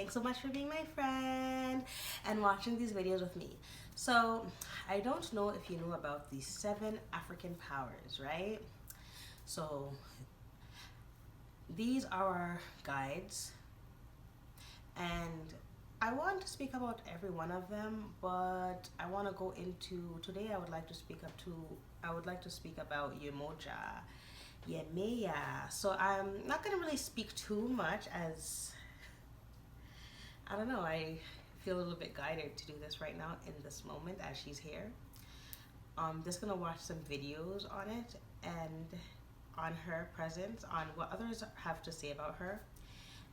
Thanks so much for being my friend and watching these videos with me. So, I don't know if you know about the 7 African powers, right? So, these are our guides, and I want to speak about every one of them, but I want to go into today. I would like to speak about Yemaya. So I'm not going to really speak too much, as I don't know, I feel a little bit guided to do this right now in this moment as she's here. I'm just going to watch some videos on it and on her presence, on what others have to say about her.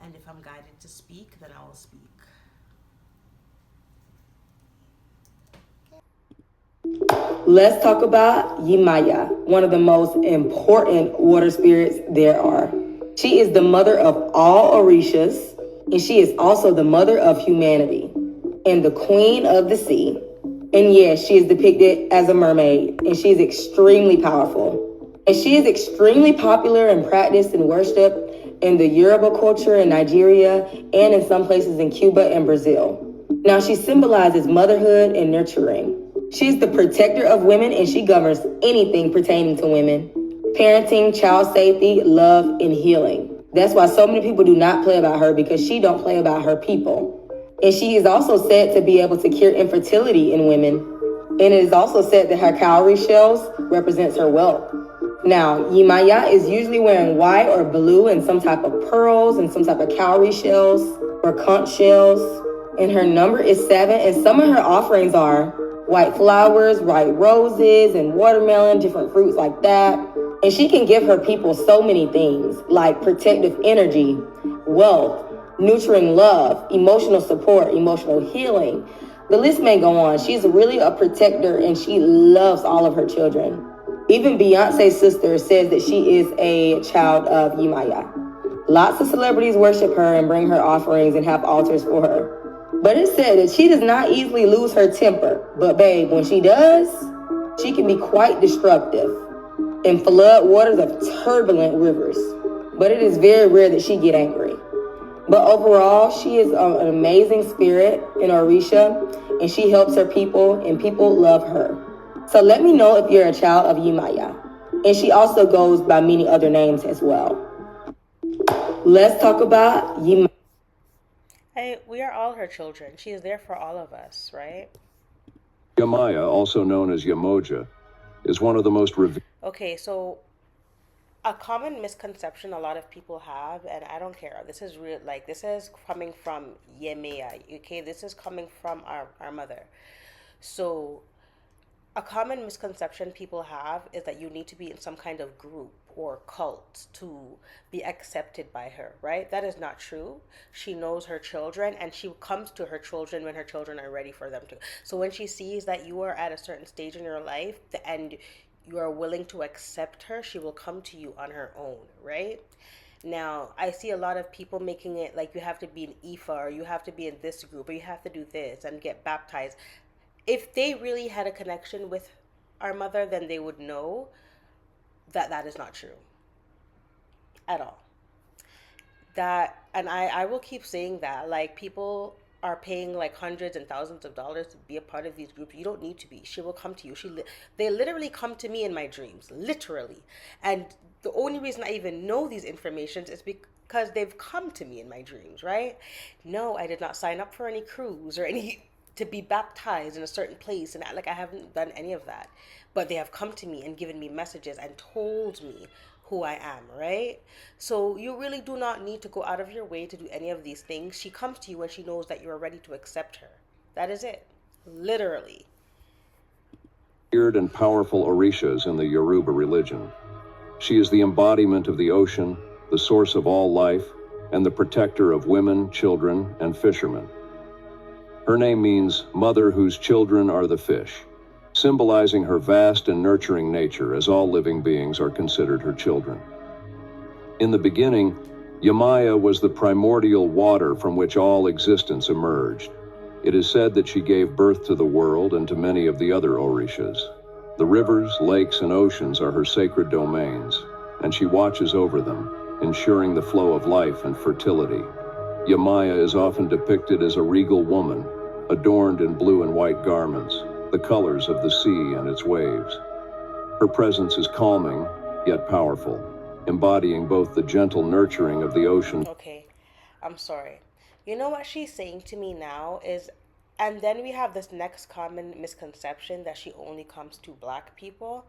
And if I'm guided to speak, then I will speak. Let's talk about Yemaya, one of the most important water spirits there are. She is the mother of all Orishas, and she is also the mother of humanity and the queen of the sea. And yes, she is depicted as a mermaid, and she is extremely powerful. And she is extremely popular and practiced and worshipped in the Yoruba culture in Nigeria and in some places in Cuba and Brazil. Now, she symbolizes motherhood and nurturing. She's the protector of women, and she governs anything pertaining to women. Parenting, child safety, love, and healing. That's why so many people do not play about her, because she don't play about her people. And she is also said to be able to cure infertility in women. And it is also said that her cowrie shells represents her wealth. Now, Yemaya is usually wearing white or blue and some type of pearls and some type of cowrie shells or conch shells. And her number is 7, and some of her offerings are white flowers, white roses, and watermelon, different fruits like that. And she can give her people so many things, like protective energy, wealth, nurturing love, emotional support, emotional healing. The list may go on. She's really a protector, and she loves all of her children. Even Beyonce's sister says that she is a child of Yemaya. Lots of celebrities worship her and bring her offerings and have altars for her. But it's said that she does not easily lose her temper. But babe, when she does, she can be quite destructive and flood waters of turbulent rivers. But it is very rare that she get angry. But overall, she is an amazing spirit in Orisha, and she helps her people, and people love her. So let me know if you're a child of Yemaya. And she also goes by many other names as well. Let's talk about Yemaya. Hey, we are all her children. She is there for all of us, right? Yemaya, also known as Yemoja, is one of the most revered. Okay, so a common misconception a lot of people have, and I don't care. This is real. Like, this is coming from Yemaya. Okay, this is coming from our mother. So a common misconception people have is that you need to be in some kind of group or cult to be accepted by her, right? That is not true. She knows her children, and she comes to her children when her children are ready for them to. So when she sees that you are at a certain stage in your life and you are willing to accept her, she will come to you on her own, right? Now, I see a lot of people making it like you have to be an Ifa, or you have to be in this group, or you have to do this and get baptized. If they really had a connection with our mother, then they would know that that is not true at all. That, and I will keep saying that, like, people are paying like hundreds and thousands of dollars to be a part of these groups. You don't need to be. She will come to you. They literally come to me in my dreams, literally. And the only reason I even know these informations is because they've come to me in my dreams, right? No, I did not sign up for any cruise or any to be baptized in a certain place, and like I haven't done any of that. But they have come to me and given me messages and told me who I am, right? So you really do not need to go out of your way to do any of these things. She comes to you when she knows that you're ready to accept her. That is it. Literally. Weird and powerful Orishas in the Yoruba religion. She is the embodiment of the ocean, the source of all life, and the protector of women, children, and fishermen. Her name means mother whose children are the fish, symbolizing her vast and nurturing nature, as all living beings are considered her children. In the beginning, Yemaya was the primordial water from which all existence emerged. It is said that she gave birth to the world and to many of the other Orishas. The rivers, lakes, and oceans are her sacred domains, and she watches over them, ensuring the flow of life and fertility. Yemaya is often depicted as a regal woman, adorned in blue and white garments, the colors of the sea and its waves. Her presence is calming, yet powerful, embodying both the gentle nurturing of the ocean. Okay, I'm sorry. You know what she's saying to me now is, and then we have this next common misconception that she only comes to black people.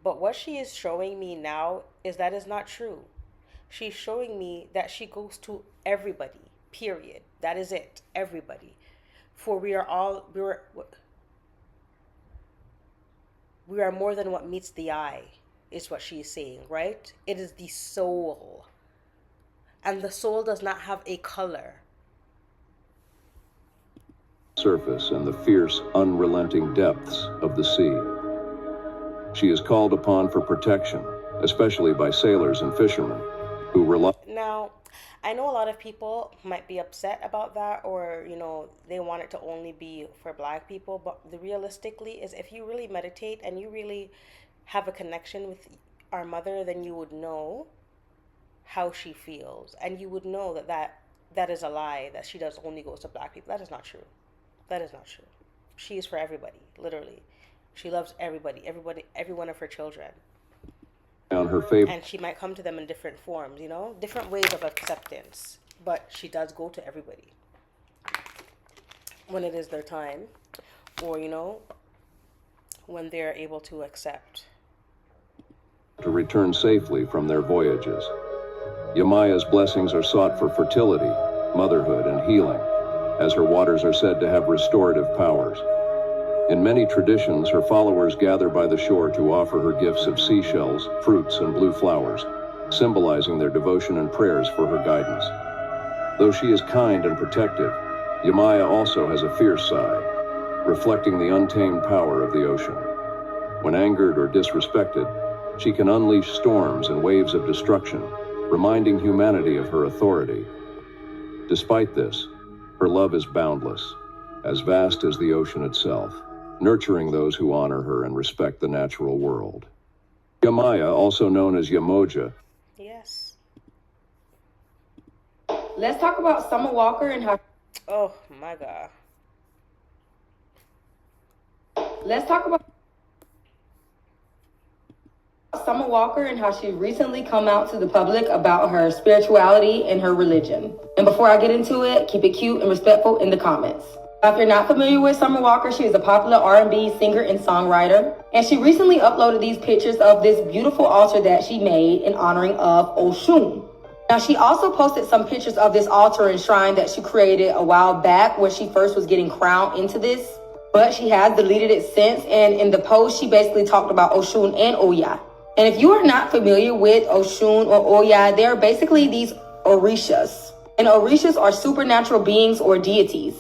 But what she is showing me now is that is not true. She's showing me that she goes to everybody, period. That is it, everybody. For we are more than what meets the eye, is what she is saying, right? It is the soul. And the soul does not have a color. Surface and the fierce, unrelenting depths of the sea. She is called upon for protection, especially by sailors and fishermen, who rely. Now, I know a lot of people might be upset about that, or they want it to only be for black people, but realistically is, if you really meditate and you really have a connection with our mother, then you would know how she feels, and you would know that is a lie, that she does only goes to black people. That is not true. That is not true. She is for everybody, literally. She loves everybody, every one of her children. On her favorite. And she might come to them in different forms, different ways of acceptance. But she does go to everybody when it is their time, or, when they're able to accept. To return safely from their voyages. Yemaya's blessings are sought for fertility, motherhood, and healing, as her waters are said to have restorative powers. In many traditions, her followers gather by the shore to offer her gifts of seashells, fruits, and blue flowers, symbolizing their devotion and prayers for her guidance. Though she is kind and protective, Yemaya also has a fierce side, reflecting the untamed power of the ocean. When angered or disrespected, she can unleash storms and waves of destruction, reminding humanity of her authority. Despite this, her love is boundless, as vast as the ocean itself, nurturing those who honor her and respect the natural world. Yemaya, also known as Yemoja. Yes. Let's talk about Summer Walker and how. Oh my God. Let's talk about Summer Walker and how she recently come out to the public about her spirituality and her religion. And before I get into it, keep it cute and respectful in the comments. If you're not familiar with Summer Walker, she is a popular R&B singer and songwriter. And she recently uploaded these pictures of this beautiful altar that she made in honoring of Oshun. Now, she also posted some pictures of this altar and shrine that she created a while back when she first was getting crowned into this. But she has deleted it since. And in the post, she basically talked about Oshun and Oya. And if you are not familiar with Oshun or Oya, they're basically these Orishas. And Orishas are supernatural beings or deities.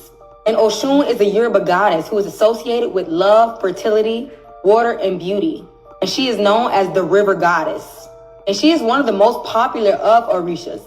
And Oshun is a Yoruba goddess who is associated with love, fertility, water, and beauty. And she is known as the river goddess. And she is one of the most popular of Orishas.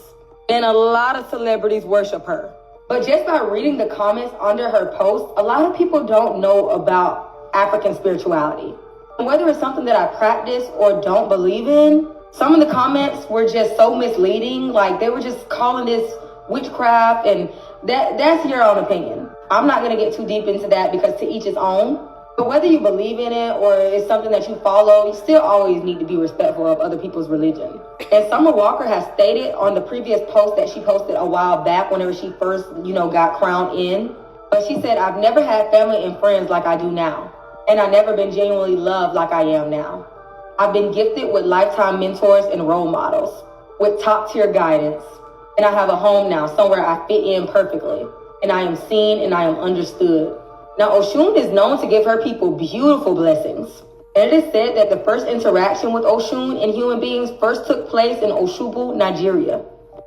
And a lot of celebrities worship her. But just by reading the comments under her post, a lot of people don't know about African spirituality. And whether it's something that I practice or don't believe in, some of the comments were just so misleading. Like they were just calling this witchcraft, and that's your own opinion. I'm not going to get too deep into that because to each his own. But whether you believe in it or it's something that you follow, you still always need to be respectful of other people's religion. And Summer Walker has stated on the previous post that she posted a while back whenever she first, got crowned in. But she said, I've never had family and friends like I do now. And I've never been genuinely loved like I am now. I've been gifted with lifetime mentors and role models, with top tier guidance. And I have a home now, somewhere I fit in perfectly. And I am seen and I am understood. Now, Oshun is known to give her people beautiful blessings. And it is said that the first interaction with Oshun and human beings first took place in Oshubu, Nigeria.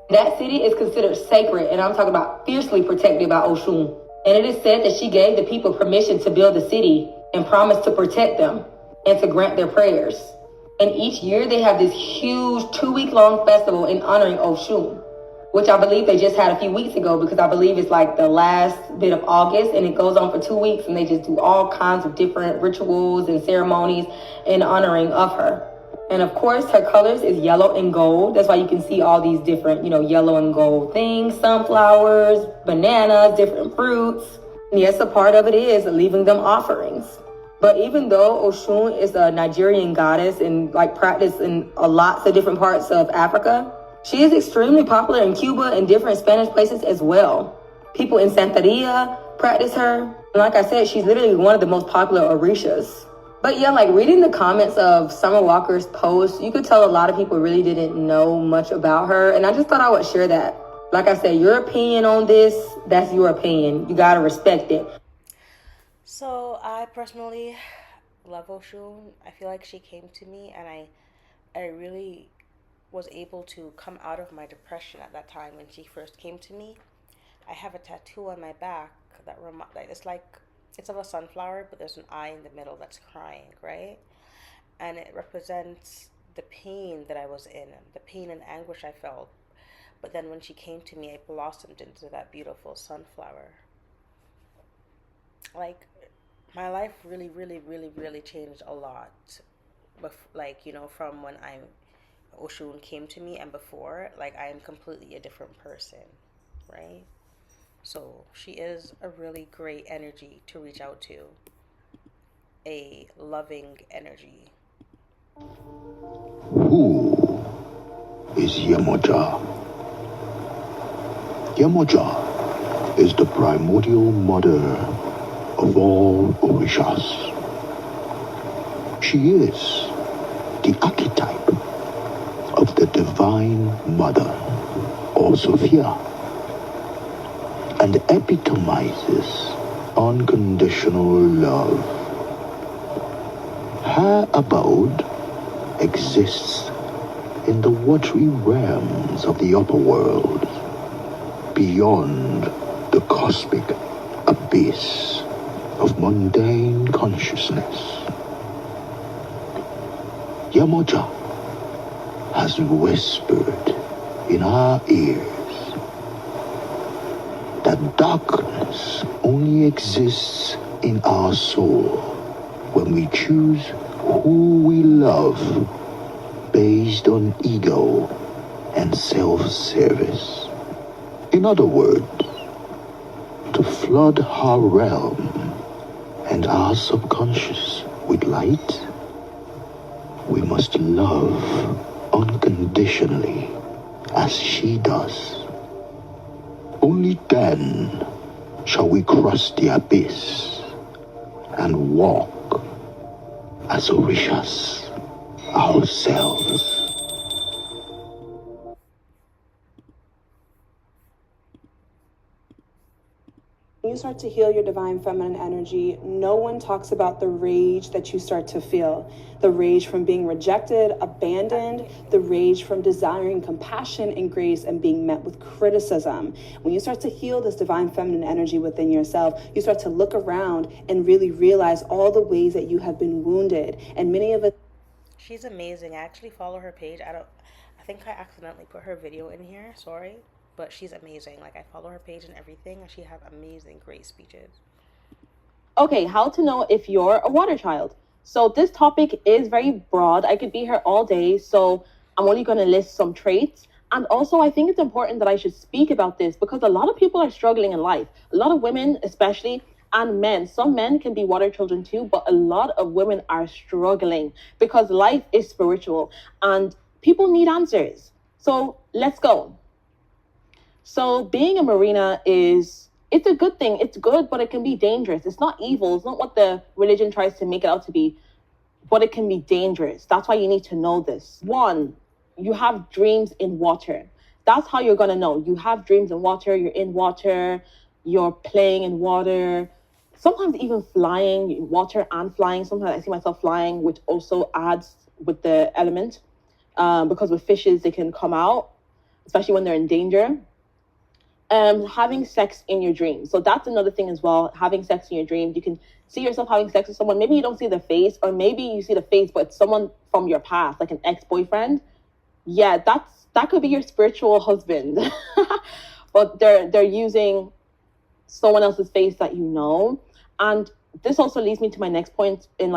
That city is considered sacred, and I'm talking about fiercely protected by Oshun. And it is said that she gave the people permission to build the city and promised to protect them and to grant their prayers. And each year they have this huge 2-week-long festival in honoring Oshun, which I believe they just had a few weeks ago, because I believe it's like the last bit of August, and it goes on for 2 weeks, and they just do all kinds of different rituals and ceremonies in honoring of her. And of course, her colors is yellow and gold. That's why you can see all these different, yellow and gold things, sunflowers, bananas, different fruits. And yes, a part of it is leaving them offerings. But even though Oshun is a Nigerian goddess and practiced in lots of different parts of Africa, she is extremely popular in Cuba and different Spanish places as well. People in Santeria practice her. And like I said, she's literally one of the most popular Orishas. But yeah, reading the comments of Summer Walker's post, you could tell a lot of people really didn't know much about her. And I just thought I would share that. Like I said, your opinion on this, that's your opinion. You gotta respect it. So I personally love Oshun. I feel like she came to me, and I really was able to come out of my depression at that time when she first came to me. I have a tattoo on my back that it's of a sunflower, but there's an eye in the middle that's crying, right? And it represents the pain that I was in, the pain and anguish I felt. But then when she came to me, I blossomed into that beautiful sunflower. Like, my life really, really, really, really changed a lot. From when Oshun came to me and before, I am completely a different person, right? So she is a really great energy to reach out to, a loving energy. Who is Yemoja? Yemoja is the primordial mother of all Orishas. She is the archetype of the divine mother, or Sophia, and epitomizes unconditional love. Her abode exists in the watery realms of the upper world, beyond the cosmic abyss of mundane consciousness. Yemoja has whispered in our ears that darkness only exists in our soul when we choose who we love based on ego and self-service. In other words, to flood her realm and our subconscious with light, we must love unconditionally as she does. Only then shall we cross the abyss and walk as Orishas ourselves. When you start to heal your divine feminine energy, no one talks about the rage that you start to feel. The rage from being rejected, abandoned, the rage from desiring compassion and grace and being met with criticism. When you start to heal this divine feminine energy within yourself, you start to look around and really realize all the ways that you have been wounded. And many of it. She's amazing. I actually follow her page. I think I accidentally put her video in here. Sorry. But she's amazing. I follow her page and everything, and she has amazing, great speeches. Okay, how to know if you're a water child. So this topic is very broad. I could be here all day, so I'm only going to list some traits. And also, I think it's important that I should speak about this because a lot of people are struggling in life. A lot of women, especially, and men. Some men can be water children too, but a lot of women are struggling because life is spiritual and people need answers. So let's go. So being a Marina it's a good thing. It's good, but it can be dangerous. It's not evil. It's not what the religion tries to make it out to be, but it can be dangerous. That's why you need to know this. One, you have dreams in water. That's how you're going to know. You have dreams in water. You're in water. You're playing in water. Sometimes even flying, water and flying. Sometimes I see myself flying, which also adds with the element. Because with fishes, they can come out, especially when they're in danger. Having sex in your dreams. So that's another thing as well. Having sex in your dreams. You can see yourself having sex with someone. Maybe you don't see the face, or maybe you see the face, but it's someone from your past, like an ex-boyfriend. Yeah, that could be your spiritual husband. But they're using someone else's face that you know. And this also leads me to my next point in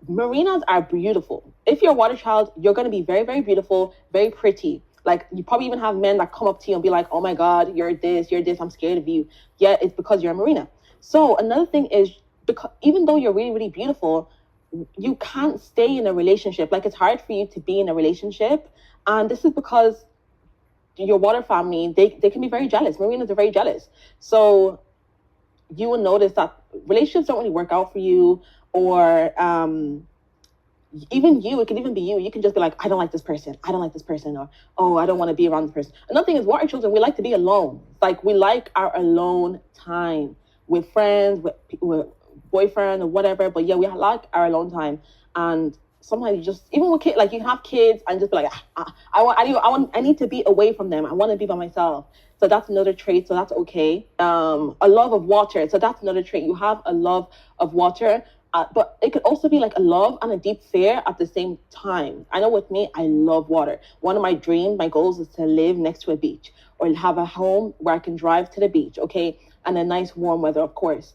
marinas are beautiful. If you're a water child, you're going to be very, very beautiful, very pretty. Like, you probably even have men that come up to you and be like, oh my God, you're this, I'm scared of you. Yet it's because you're a marina. So another thing is, because even though you're really, really beautiful, you can't stay in a relationship. Like, it's hard for you to be in a relationship. And this is because your water family, they can be very jealous. Marinas are very jealous. So you will notice that relationships don't really work out for you, or even you, it can even be you. You can just be like, I don't like this person. I don't like this person. Or, oh, I don't want to be around this person. Another thing is, water children, we like to be alone. Like, we like our alone time with friends, with boyfriend or whatever. But yeah, we like our alone time. And sometimes you just, even with kids, like, you have kids and just be like, I need to be away from them. I want to be by myself. So that's another trait. So that's okay. A love of water. So that's another trait. You have a love of water. But it could also be like a love and a deep fear at the same time. I know with me, I love water. One of my dreams, my goals is to live next to a beach, or have a home where I can drive to the beach, okay? And a nice warm weather, of course.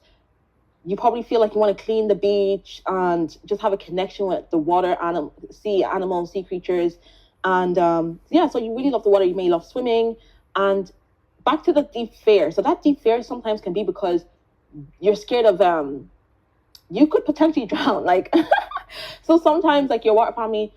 You probably feel like you want to clean the beach and just have a connection with the water, sea animals, sea creatures. And yeah, so you really love the water. You may love swimming. And back to the deep fear. So that deep fear sometimes can be because you're scared of you could potentially drown. Like, so sometimes, like, your water family,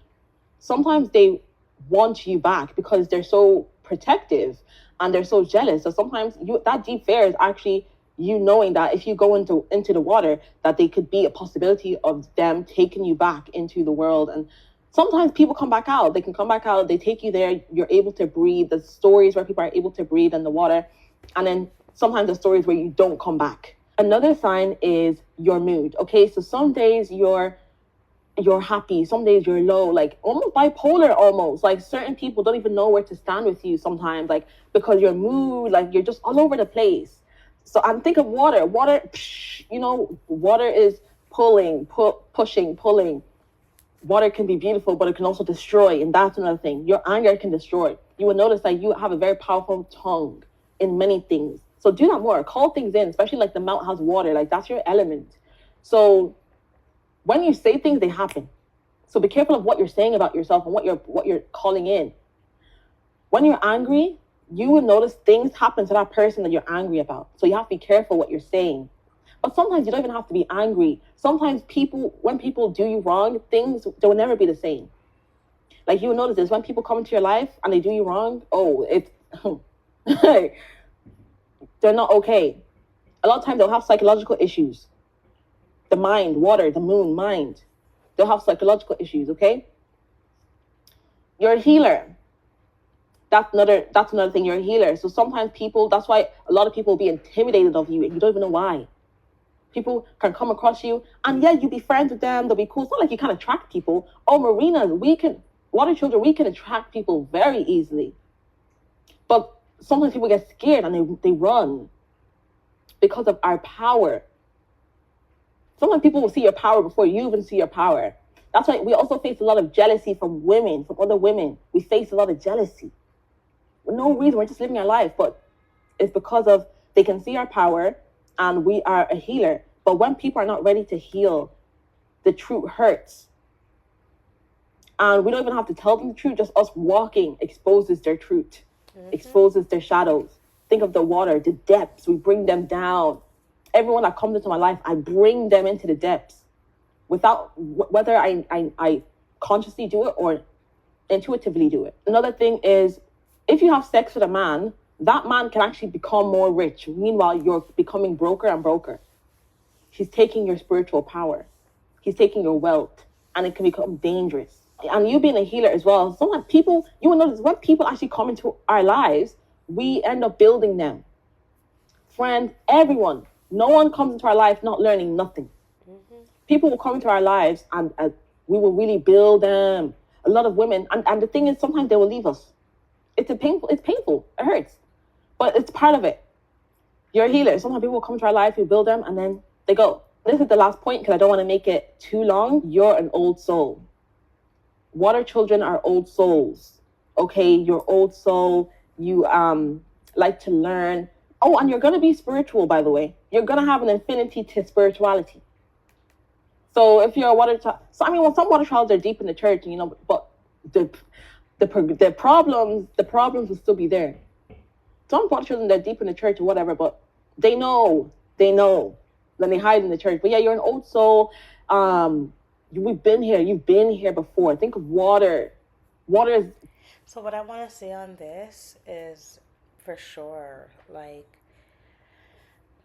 sometimes they want you back because they're so protective and they're so jealous. So sometimes that deep fear is actually you knowing that if you go into the water, that they could be a possibility of them taking you back into the world. And sometimes people come back out. They can come back out. They take you there. You're able to breathe. The stories where people are able to breathe in the water. And then sometimes the stories where you don't come back. Another sign is your mood. Okay, so some days you're happy, some days you're low, like almost bipolar almost. Like, certain people don't even know where to stand with you sometimes, like, because your mood, like, you're just all over the place. So I'm think of water. Water, water is pushing, pulling. Water can be beautiful, but it can also destroy, and that's another thing. Your anger can destroy. You will notice that you have a very powerful tongue in many things. So do that more. Call things in, especially like the mouth has water. Like, that's your element. So when you say things, they happen. So be careful of what you're saying about yourself and what you're calling in. When you're angry, you will notice things happen to that person that you're angry about. So you have to be careful what you're saying. But sometimes you don't even have to be angry. Sometimes when people do you wrong, things, they will never be the same. Like, you will notice this when people come into your life and they do you wrong. Oh, it's they're not okay. A lot of times they'll have psychological issues. The mind, water, the moon, mind. They'll have psychological issues, okay? You're a healer. That's another thing. You're a healer. So sometimes that's why a lot of people will be intimidated of you and you don't even know why. People can come across you and yeah, you be friends with them, they'll be cool. It's not like you can't attract people. Oh, marinas, water children, we can attract people very easily. But sometimes people get scared and they run because of our power. Sometimes people will see your power before you even see your power. That's why we also face a lot of jealousy from women, from other women. We face a lot of jealousy. For no reason, we're just living our life, but it's because of they can see our power and we are a healer. But when people are not ready to heal, the truth hurts. And we don't even have to tell them the truth, just us walking exposes their truth, exposes their shadows. Think of the water, the depths, we bring them down. Everyone that comes into my life, I bring them into the depths without, whether I consciously do it or intuitively do it. Another thing is, if you have sex with a man, that man can actually become more rich. Meanwhile, you're becoming broker and broker. He's taking your spiritual power. He's taking your wealth, and it can become dangerous. And you being a healer as well, sometimes people, you will notice when people actually come into our lives, we end up building them. Friends, everyone. No one comes into our life not learning nothing. People will come into our lives and we will really build them. A lot of women, and the thing is, sometimes they will leave us. It's painful, it hurts. But it's part of it. You're a healer. Sometimes people will come to our life, we build them, and then they go. This is the last point because I don't want to make it too long. You're an old soul. Water children are old souls. Okay, you're old soul. You like to learn. Oh, and you're going to be spiritual, by the way. You're going to have an affinity to spirituality. So if you're a water child, so I mean, well, some water trials are deep in the church, you know, but the problems will still be there. Some water children, they're deep in the church or whatever, but they know, then they hide in the church. But yeah, you're an old soul. You've been here before. Think of water. Water is. So what I want to say on this is, for sure, like,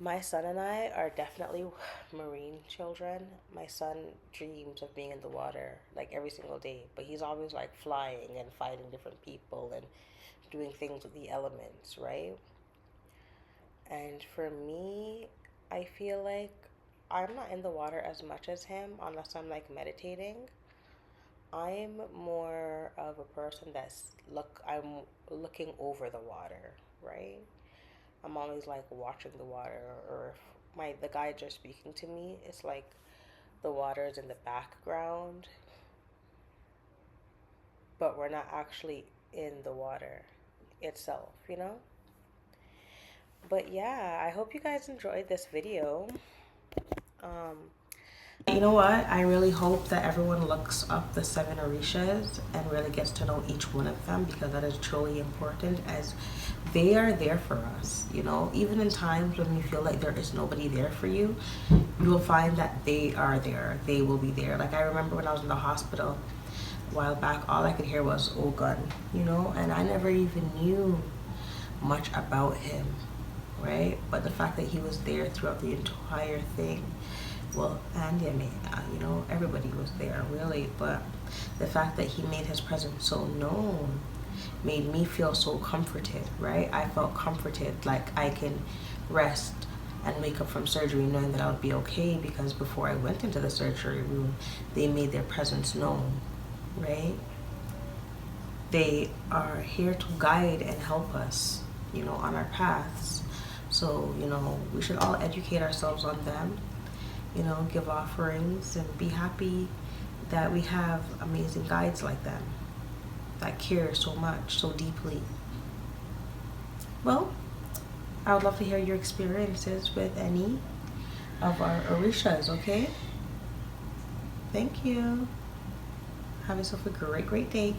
my son and I are definitely marine children. My son dreams of being in the water like every single day, but he's always like flying and fighting different people and doing things with the elements, right? And for me, I feel like I'm not in the water as much as him unless I'm like meditating. I'm more of a person I'm looking over the water, right? I'm always like watching the water, or if the guides are speaking to me, it's like the water is in the background, but we're not actually in the water itself, you know? But yeah, I hope you guys enjoyed this video. You know what? I really hope that everyone looks up the 7 Orishas and really gets to know each one of them, because that is truly important, as they are there for us, you know? Even in times when you feel like there is nobody there for you, you will find that they are there. They will be there. Like, I remember when I was in the hospital a while back, all I could hear was Ogun, you know? And I never even knew much about him, right? But the fact that he was there throughout the entire thing, well, and Yemaya, you know, everybody was there, really. But the fact that he made his presence so known made me feel so comforted, right? I felt comforted, like I can rest and wake up from surgery knowing that I would be okay, because before I went into the surgery room, they made their presence known, right? They are here to guide and help us, you know, on our paths. So, you know, we should all educate ourselves on them, you know, give offerings and be happy that we have amazing guides like them that care so much, so deeply. Well, I would love to hear your experiences with any of our Orishas, okay? Thank you. Have yourself a great, great day.